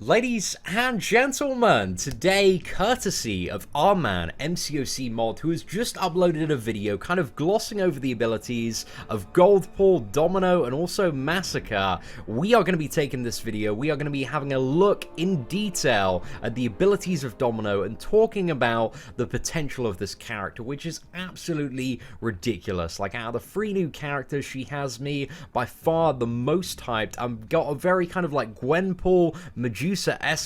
Ladies and gentlemen, today, courtesy of our man, MCOC Mod, who has just uploaded a video kind of glossing over the abilities of Goldpool, Domino, and also Massacre, we are going to be taking this video, we are going to be having a look in detail at the abilities of Domino and talking about the potential of this character, which is absolutely ridiculous. Like, out of the 3 new characters, she has me by far the most hyped. I've got a very kind of like Gwenpool, Medusa-esque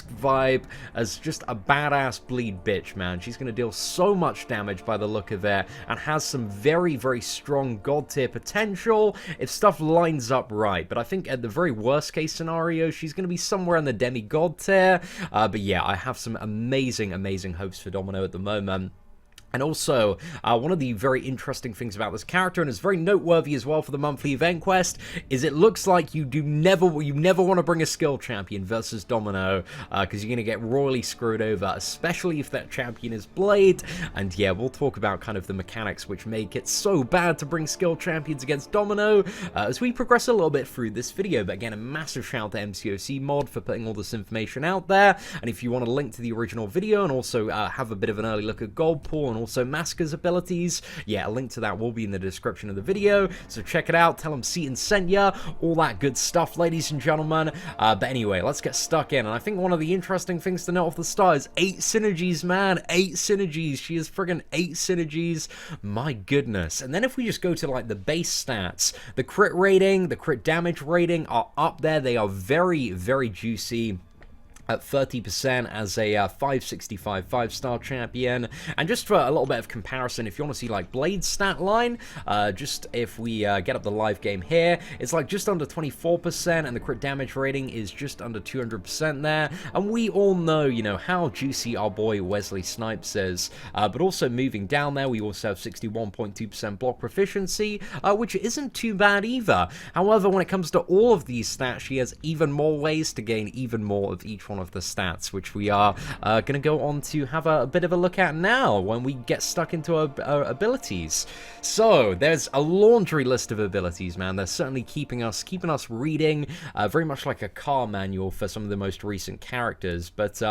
vibe as just a badass bleed bitch, man. She's going to deal so much damage by the look of it and has some very, very strong god tier potential if stuff lines up right. But I think at the very worst case scenario, she's going to be somewhere in the demigod tier. But yeah, I have some amazing, amazing hopes for Domino at the moment. And also, one of the very interesting things about this character, and it's very noteworthy as well for the monthly event quest, is it looks like you never want to bring a skill champion versus Domino, because you're going to get royally screwed over, especially if that champion is Blade. And yeah, we'll talk about kind of the mechanics which make it so bad to bring skill champions against Domino as we progress a little bit through this video. But again, a massive shout out to MCOC Mod for putting all this information out there. And if you want a link to the original video and also have a bit of an early look at Goldpool and also Massacre's abilities, yeah, a link to that will be in the description of the video, so check it out, tell them Seatin sent ya, all that good stuff, ladies and gentlemen. But anyway, let's get stuck in, and I think one of the interesting things to note off the start is 8 synergies, man, 8 synergies, she has friggin' 8 synergies, my goodness. And then if we just go to like the base stats, the crit rating, the crit damage rating are up there, they are very, very juicy at 30% as a 565 5-star champion. And just for a little bit of comparison, if you want to see like Blade's stat line, just if we get up the live game here, it's like just under 24%, and the crit damage rating is just under 200% there. And we all know, you know, how juicy our boy Wesley Snipes is. But also moving down there, we also have 61.2% block proficiency, which isn't too bad either. However, when it comes to all of these stats, she has even more ways to gain even more of each one of the stats, which we are going to go on to have a bit of a look at now when we get stuck into our abilities. So there's a laundry list of abilities, man. They're certainly keeping us reading, very much like a car manual for some of the most recent characters. But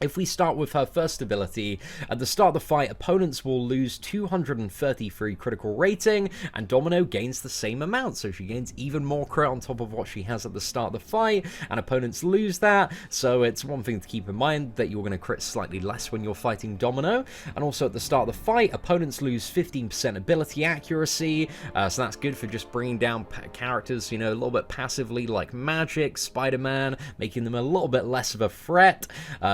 if we start with her first ability, at the start of the fight, opponents will lose 233 critical rating, and Domino gains the same amount, so she gains even more crit on top of what she has at the start of the fight, and opponents lose that, so it's one thing to keep in mind that you're going to crit slightly less when you're fighting Domino. And also at the start of the fight, opponents lose 15% ability accuracy, so that's good for just bringing down characters, you know, a little bit passively, like Magic, Spider-Man, making them a little bit less of a threat.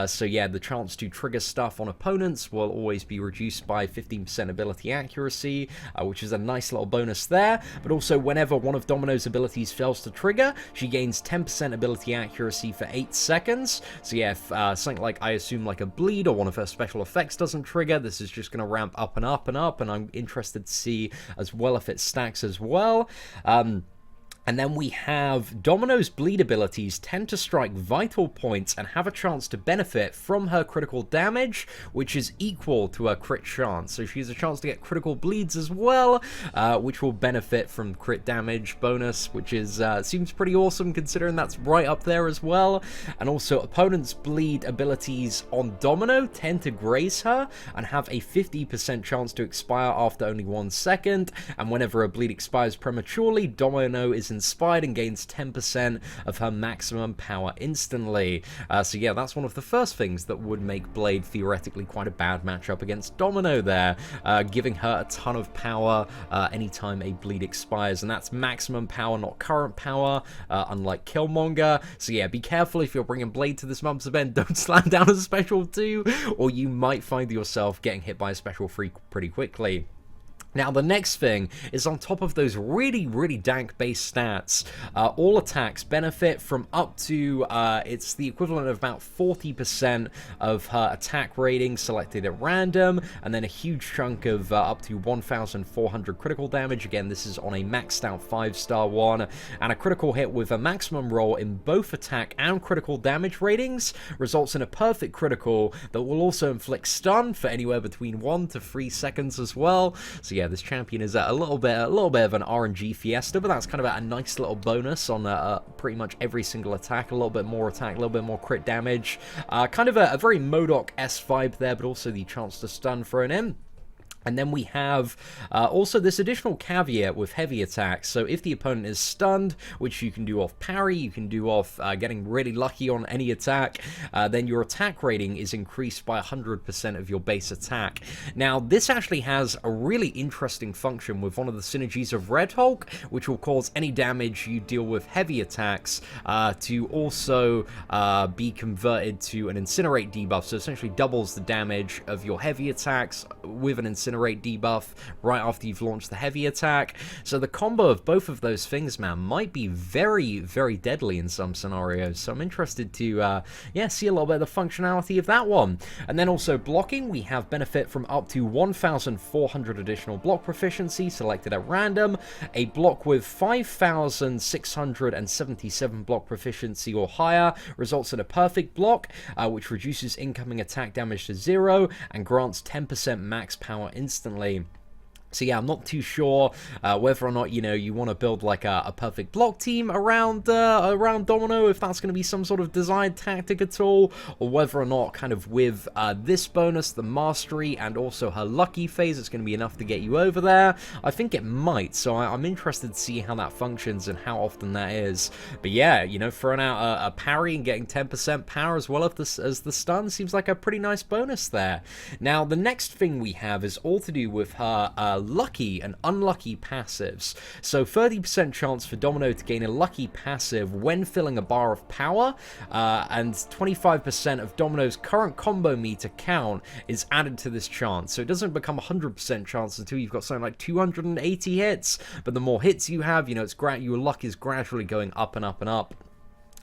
So yeah, the chance to trigger stuff on opponents will always be reduced by 15% ability accuracy, which is a nice little bonus there. But also, whenever one of Domino's abilities fails to trigger, she gains 10% ability accuracy for 8 seconds. So yeah, if something like, I assume, like a bleed or one of her special effects doesn't trigger, this is just going to ramp up and up and up, and I'm interested to see as well if it stacks as well. And then we have Domino's bleed abilities tend to strike vital points and have a chance to benefit from her critical damage, which is equal to her crit chance. So she has a chance to get critical bleeds as well, which will benefit from crit damage bonus, which is seems pretty awesome considering that's right up there as well. And also, opponents' bleed abilities on Domino tend to graze her and have a 50% chance to expire after only 1 second. And whenever a bleed expires prematurely, Domino is inspired and gains 10% of her maximum power instantly. So yeah, that's one of the first things that would make Blade theoretically quite a bad matchup against Domino there, giving her a ton of power anytime a bleed expires, and that's maximum power, not current power, unlike Killmonger. So yeah, be careful if you're bringing Blade to this month's event, don't slam down a special 2, or you might find yourself getting hit by a special 3 pretty quickly. Now, the next thing is on top of those really, really dank base stats, all attacks benefit from up to, it's the equivalent of about 40% of her attack rating selected at random, and then a huge chunk of up to 1,400 critical damage. Again, this is on a maxed out 5-star one, and a critical hit with a maximum roll in both attack and critical damage ratings results in a perfect critical that will also inflict stun for anywhere between 1 to 3 seconds as well. So yeah, this champion is a little bit of an RNG fiesta, but that's kind of a nice little bonus on pretty much every single attack. A little bit more attack, a little bit more crit damage. Kind of a very MODOK-esque vibe there, but also the chance to stun thrown in. And then we have also this additional caveat with heavy attacks. So if the opponent is stunned, which you can do off parry, you can do off getting really lucky on any attack, then your attack rating is increased by 100% of your base attack. Now, this actually has a really interesting function with one of the synergies of Red Hulk, which will cause any damage you deal with heavy attacks to also be converted to an Incinerate debuff. So essentially doubles the damage of your heavy attacks with an Incinerate debuff right after you've launched the heavy attack. So the combo of both of those things, man, might be very, very deadly in some scenarios. So I'm interested to, yeah, see a little bit of the functionality of that one. And then also blocking, we have benefit from up to 1,400 additional block proficiency selected at random. A block with 5,677 block proficiency or higher results in a perfect block, which reduces incoming attack damage to 0 and grants 10% max power instantly. So yeah, I'm not too sure whether or not, you know, you want to build like a perfect block team around Domino, if that's going to be some sort of desired tactic at all, or whether or not kind of with this bonus, the mastery, and also her lucky phase, it's going to be enough to get you over there. I think it might, so I'm interested to see how that functions and how often that is. But yeah, you know, throwing out a parry and getting 10% power as well as the stun seems like a pretty nice bonus there. Now, the next thing we have is all to do with her lucky and unlucky passives. So 30% chance for Domino to gain a lucky passive when filling a bar of power, and 25% of Domino's current combo meter count is added to this chance. So it doesn't become 100% chance until you've got something like 280 hits, but the more hits you have, you know, your luck is gradually going up and up and up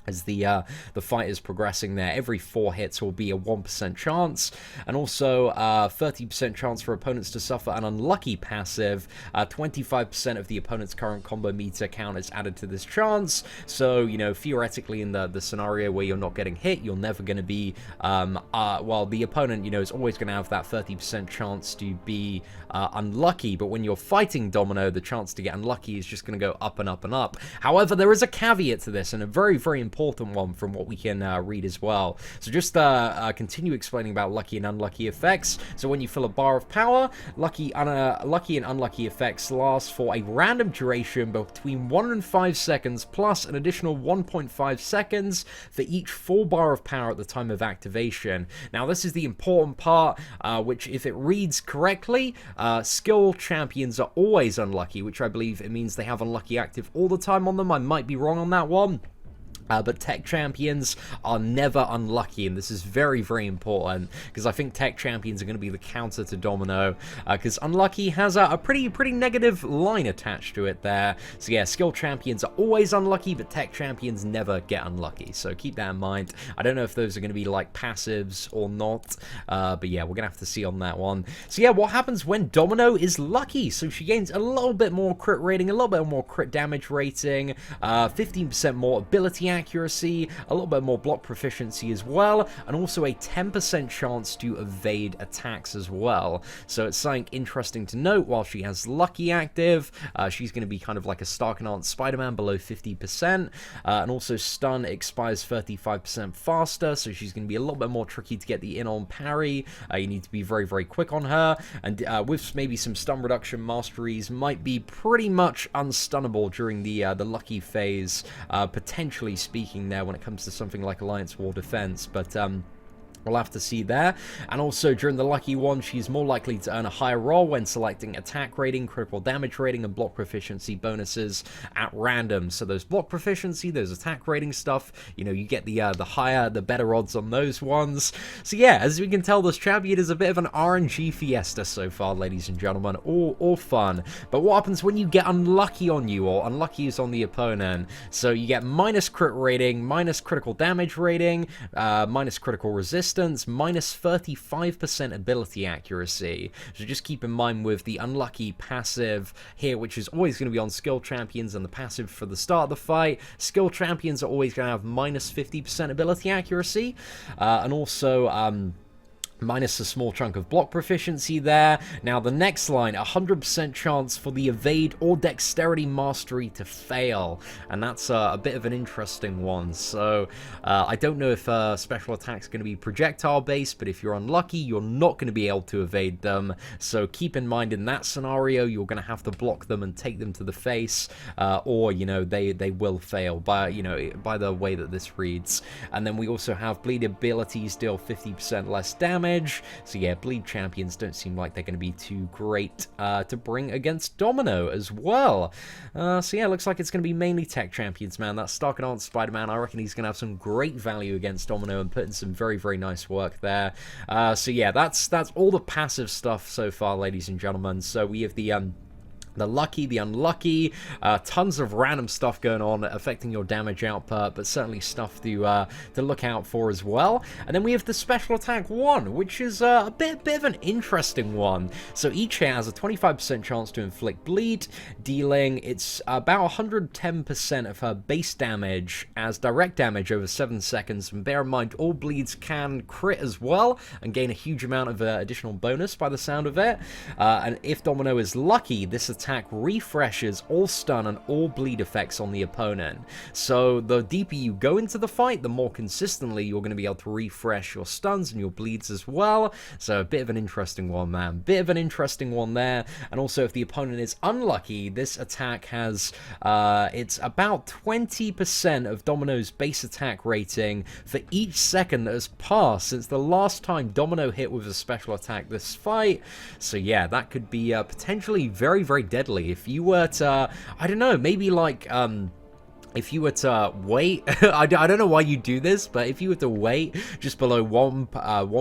as the fight is progressing there. Every 4 hits will be a 1% chance, and also 30% chance for opponents to suffer an unlucky passive. 25% of the opponent's current combo meter count is added to this chance, so, you know, theoretically in the scenario where you're not getting hit, you're never going to be, well, the opponent, you know, is always going to have that 30% chance to be unlucky, but when you're fighting Domino, the chance to get unlucky is just going to go up and up and up. However, there is a caveat to this, and a very, very important one from what we can read as well. So just continue explaining about lucky and unlucky effects. So when you fill a bar of power, lucky and unlucky effects last for a random duration between 1 and 5 seconds, plus an additional 1.5 seconds for each full bar of power at the time of activation. Now, this is the important part, which, if it reads correctly, skill champions are always unlucky, which I believe it means they have unlucky active all the time on them. I might be wrong on that one. But tech champions are never unlucky, and this is very, very important, because I think tech champions are going to be the counter to Domino, because unlucky has a pretty negative line attached to it there. So yeah, skill champions are always unlucky, but tech champions never get unlucky, so keep that in mind. I don't know if those are going to be like passives or not, but yeah, we're going to have to see on that one. So yeah, what happens when Domino is lucky? So she gains a little bit more crit rating, a little bit more crit damage rating, 15% more ability accuracy, a little bit more block proficiency as well, and also a 10% chance to evade attacks as well. So it's something interesting to note. While she has lucky active, she's going to be kind of like a Stark Enhanced Spider-Man below 50%, and also stun expires 35% faster, so she's going to be a little bit more tricky to get the in on parry. You need to be very, very quick on her, and with maybe some stun reduction masteries, might be pretty much unstunnable during the lucky phase, potentially speaking there when it comes to something like Alliance War Defense, but we'll have to see there. And also during the lucky one, she's more likely to earn a higher roll when selecting attack rating, critical damage rating, and block proficiency bonuses at random. So those block proficiency, those attack rating stuff, you know, you get the higher, the better odds on those ones. So yeah, as we can tell, this champion is a bit of an RNG fiesta so far, ladies and gentlemen. All fun. But what happens when you get unlucky on you, or unlucky is on the opponent? So you get minus crit rating, minus critical damage rating, minus critical resistance, minus 35% ability accuracy. So just keep in mind with the unlucky passive here, which is always going to be on skill champions, and the passive for the start of the fight, skill champions are always going to have minus 50% ability accuracy, and also minus a small chunk of block proficiency there. Now the next line, 100% chance for the evade or dexterity mastery to fail, and that's a bit of an interesting one. So I don't know if special attack's going to be projectile based, but if you're unlucky, you're not going to be able to evade them. So keep in mind in that scenario, you're going to have to block them and take them to the face, or you know, they will fail by, you know, by the way that this reads. And then we also have bleed abilities deal 50% less damage. So yeah, bleed champions don't seem like they're going to be too great to bring against Domino as well. So yeah, looks like it's going to be mainly tech champions, man. That Starkadance Spider-Man, I reckon he's going to have some great value against Domino and put in some very, very nice work there. So yeah, that's all the passive stuff so far, ladies and gentlemen. So we have the lucky, the unlucky, tons of random stuff going on affecting your damage output, but certainly stuff to look out for as well. And then we have the special attack 1, which is a bit of an interesting one. So each hit has a 25% chance to inflict bleed, dealing it's about 110% of her base damage as direct damage over 7 seconds. And bear in mind, all bleeds can crit as well and gain a huge amount of additional bonus by the sound of it. And if Domino is lucky, this attack refreshes all stun and all bleed effects on the opponent. So the deeper you go into the fight, the more consistently you're going to be able to refresh your stuns and your bleeds as well. So a bit of an interesting one, man. Bit of an interesting one there. And also, if the opponent is unlucky, this attack has it's about 20% of Domino's base attack rating for each second that has passed since the last time Domino hit with a special attack this fight. So yeah, that could be potentially very, very deadly if you were to, I don't know, maybe like if you were to wait, I don't know why you do this, but if you were to wait just below one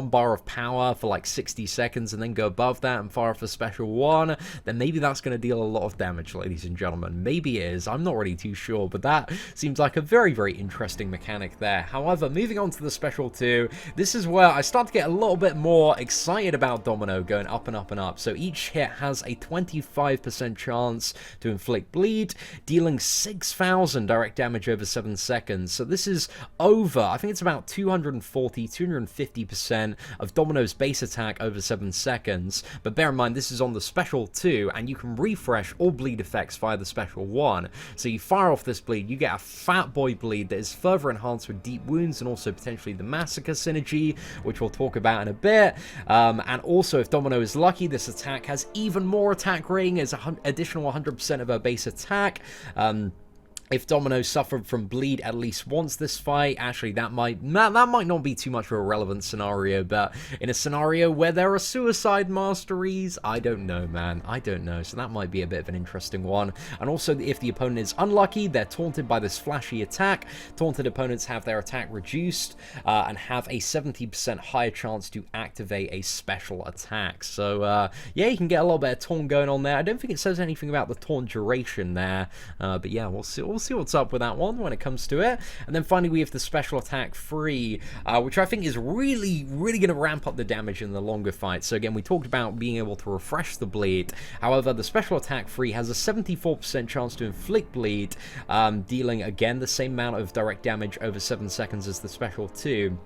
bar of power for like 60 seconds and then go above that and fire off a special one, then maybe that's going to deal a lot of damage, ladies and gentlemen. Maybe it is. I'm not really too sure, but that seems like a very, very interesting mechanic there. However, moving on to the special 2, this is where I start to get a little bit more excited about Domino going up and up and up. So each hit has a 25% chance to inflict bleed, dealing 6,000 direct damage over 7 seconds. So this is over, I think it's about 250% of Domino's base attack over 7 seconds. But bear in mind, this is on the special 2, and you can refresh all bleed effects via the special 1. So you fire off this bleed, you get a fat boy bleed that is further enhanced with deep wounds and also potentially the massacre synergy, which we'll talk about in a bit. And also, if Domino is lucky, this attack has even more attack rating as an additional 100% of her base attack. If Domino suffered from bleed at least once this fight, actually that might not be too much of a relevant scenario, but in a scenario where there are suicide masteries, I don't know, man. I don't know. So that might be a bit of an interesting one. And also, if the opponent is unlucky, they're taunted by this flashy attack. Taunted opponents have their attack reduced and have a 70% higher chance to activate a special attack. So yeah, you can get a little bit of taunt going on there. I don't think it says anything about the taunt duration there, but yeah, we'll see what's up with that one when it comes to it. And then finally, we have the special attack 3, which I think is really going to ramp up the damage in the longer fight. So again, we talked about being able to refresh the bleed. However, the special attack 3 has a 74% chance to inflict bleed, dealing again the same amount of direct damage over 7 seconds as the special 2.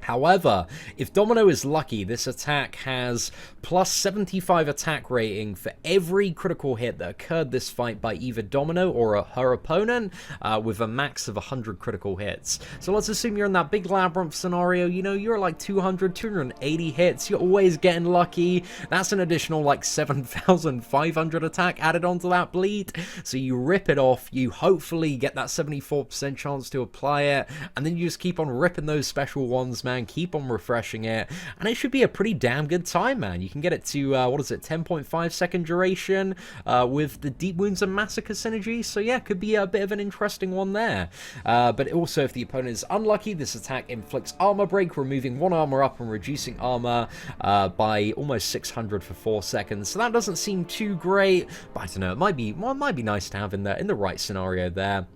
However, if Domino is lucky, this attack has plus 75 attack rating for every critical hit that occurred this fight by either Domino or her opponent, with a max of 100 critical hits. So let's assume you're in that big labyrinth scenario, you know, you're like 280 hits, you're always getting lucky. That's an additional like 7,500 attack added onto that bleed. So you rip it off, you hopefully get that 74% chance to apply it, and then you just keep on ripping those special ones, man. Keep on refreshing it, and it should be a pretty damn good time, man. You can get it to, 10.5 second duration with the deep wounds and massacre synergy. So yeah, could be a bit of an interesting one there. But also, if the opponent is unlucky, this attack inflicts armor break, removing 1 armor up and reducing armor by almost 600 for 4 seconds. So that doesn't seem too great, but I don't know, it might be nice to have in the right scenario there.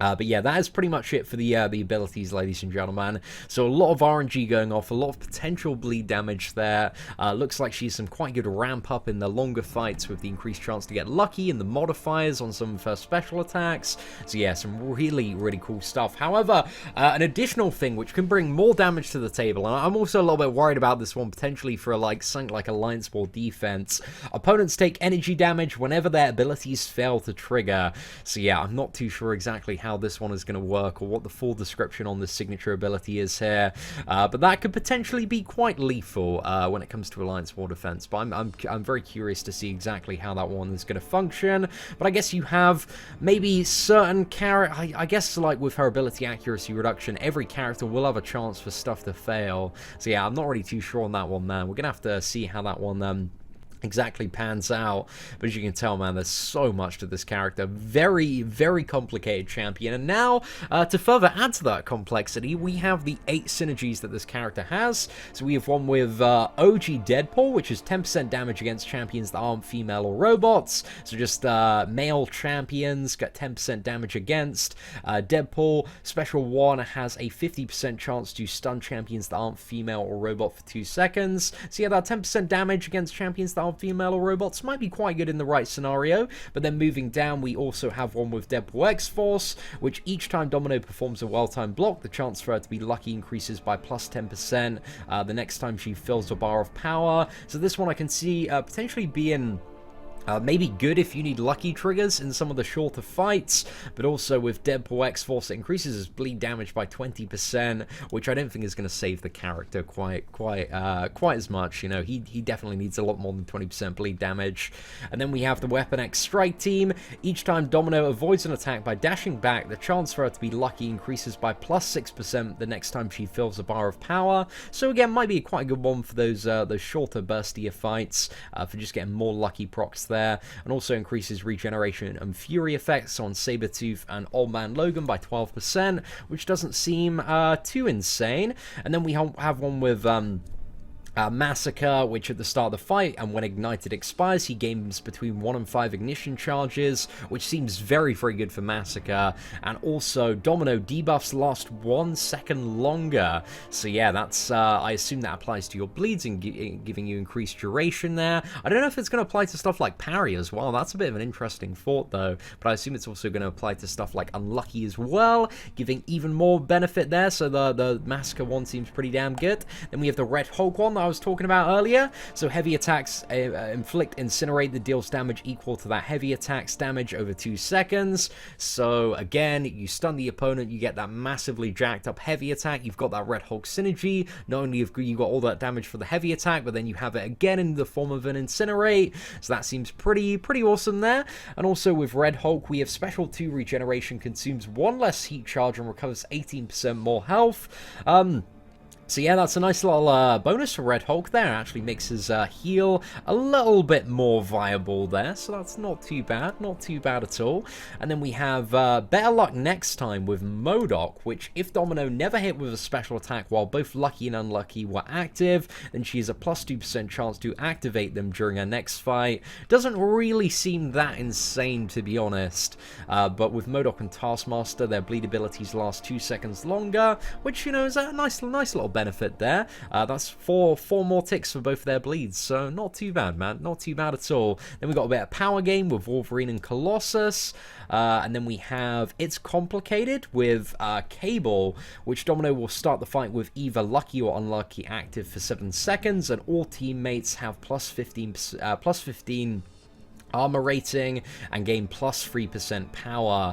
But yeah, that is pretty much it for the abilities, ladies and gentlemen. So a lot of RNG going off, a lot of potential bleed damage there. Looks like she's some quite good ramp up in the longer fights with the increased chance to get lucky and the modifiers on some of her special attacks. So yeah, some really, really cool stuff. However, an additional thing which can bring more damage to the table, and I'm also a little bit worried about this one potentially for something like Alliance War defense. Opponents take energy damage whenever their abilities fail to trigger. So yeah, I'm not too sure exactly how this one is going to work or what the full description on this signature ability is here, but that could potentially be quite lethal when it comes to Alliance War defense. But I'm very curious to see exactly how that one is going to function. But I guess you have maybe certain character, I guess like with her ability accuracy reduction, every character will have a chance for stuff to fail. So yeah, I'm not really too sure on that one, man. We're gonna have to see how that one exactly pans out. But as you can tell, man, there's so much to this character. Very, very complicated champion. And now, to further add to that complexity, we have the 8 synergies that this character has. So we have one with OG Deadpool, which is 10% damage against champions that aren't female or robots. So just male champions get 10% damage against. Deadpool Special 1 has a 50% chance to stun champions that aren't female or robot for 2 seconds. So yeah, that 10% damage against champions that aren't female or robots might be quite good in the right scenario. But then moving down, we also have one with Deadpool X-Force, which each time Domino performs a well-timed block, the chance for her to be lucky increases by plus 10% the next time she fills a bar of power. So this one I can see potentially being maybe good if you need lucky triggers in some of the shorter fights, but also with Deadpool X-Force, it increases his bleed damage by 20%, which I don't think is going to save the character quite as much. You know, he definitely needs a lot more than 20% bleed damage. And then we have the Weapon X Strike Team. Each time Domino avoids an attack by dashing back, the chance for her to be lucky increases by plus 6% the next time she fills a bar of power. So again, might be quite a good one for those shorter, burstier fights, for just getting more lucky procs there. And also increases regeneration and fury effects on Sabretooth and Old Man Logan by 12%, which doesn't seem too insane. And then we have one with Massacre, which at the start of the fight and when ignited expires, he gains between 1 and 5 ignition charges, which seems very, very good for Massacre. And also Domino debuffs last 1 second longer. So yeah, that's I assume that applies to your bleeds and giving you increased duration there. I don't know if it's going to apply to stuff like parry as well. That's a bit of an interesting thought though, but I assume it's also going to apply to stuff like unlucky as well, giving even more benefit there. So the Massacre one seems pretty damn good. Then we have the Red Hulk one that I was talking about earlier. So heavy attacks inflict incinerate that deals damage equal to that heavy attacks damage over 2 seconds. So again, you stun the opponent, you get that massively jacked up heavy attack. You've got that Red Hulk synergy. Not only have you got all that damage for the heavy attack, but then you have it again in the form of an incinerate. So that seems pretty awesome there. And also with Red Hulk, we have Special 2 regeneration, consumes 1 less heat charge and recovers 18% more health. So yeah, that's a nice little bonus for Red Hulk there. It actually makes his heal a little bit more viable there, so that's not too bad at all. And then we have Better Luck Next Time with MCOC, which if Domino never hit with a special attack while both Lucky and Unlucky were active, then she has a plus 2% chance to activate them during her next fight. Doesn't really seem that insane, to be honest, but with MCOC and Taskmaster, their bleed abilities last 2 seconds longer, which, you know, is a nice little benefit there. That's four more ticks for both of their bleeds, so not too bad, man. Not too bad at all. Then we got a bit of power game with Wolverine and Colossus, and then we have It's Complicated with Cable, which Domino will start the fight with either lucky or unlucky active for 7 seconds, and all teammates have plus 15 armor rating and gain plus 3% power.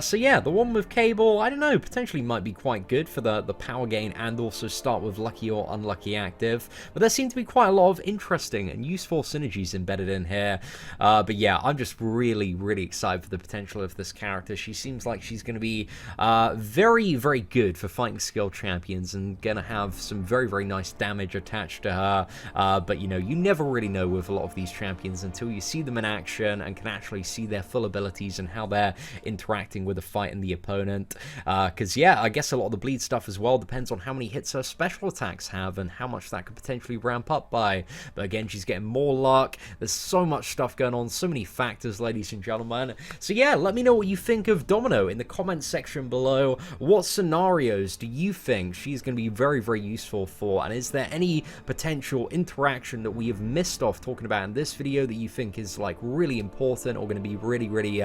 So yeah, the one with Cable, I don't know, potentially might be quite good for the power gain and also start with lucky or unlucky active. But there seem to be quite a lot of interesting and useful synergies embedded in here. But yeah, I'm just really excited for the potential of this character. She seems like she's going to be very good for fighting skill champions and going to have some very nice damage attached to her. But you know, you never really know with a lot of these champions until you see them in action and can actually see their full abilities and how they're interacting with the fight and the opponent. Because, yeah, I guess a lot of the bleed stuff as well depends on how many hits her special attacks have and how much that could potentially ramp up by. But again, she's getting more luck. There's so much stuff going on, so many factors, ladies and gentlemen. So yeah, let me know what you think of Domino in the comments section below. What scenarios do you think she's going to be very, very useful for? And is there any potential interaction that we have missed off talking about in this video that you think is like really important or going to be really, really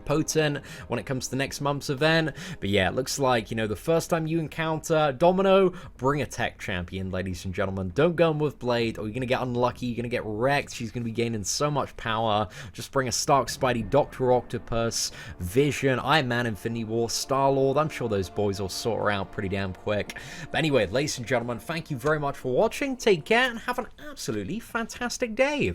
potent when it comes to next month's event? But yeah, it looks like, you know, the first time you encounter Domino, bring a tech champion, ladies and gentlemen. Don't go in with Blade, or you're gonna get unlucky, you're gonna get wrecked. She's gonna be gaining so much power. Just bring a Stark Spidey, Dr. Octopus, Vision, Iron Man, Infinity War, Star-Lord. I'm sure those boys will sort her out pretty damn quick. But anyway, ladies and gentlemen, thank you very much for watching. Take care and have an absolutely fantastic day.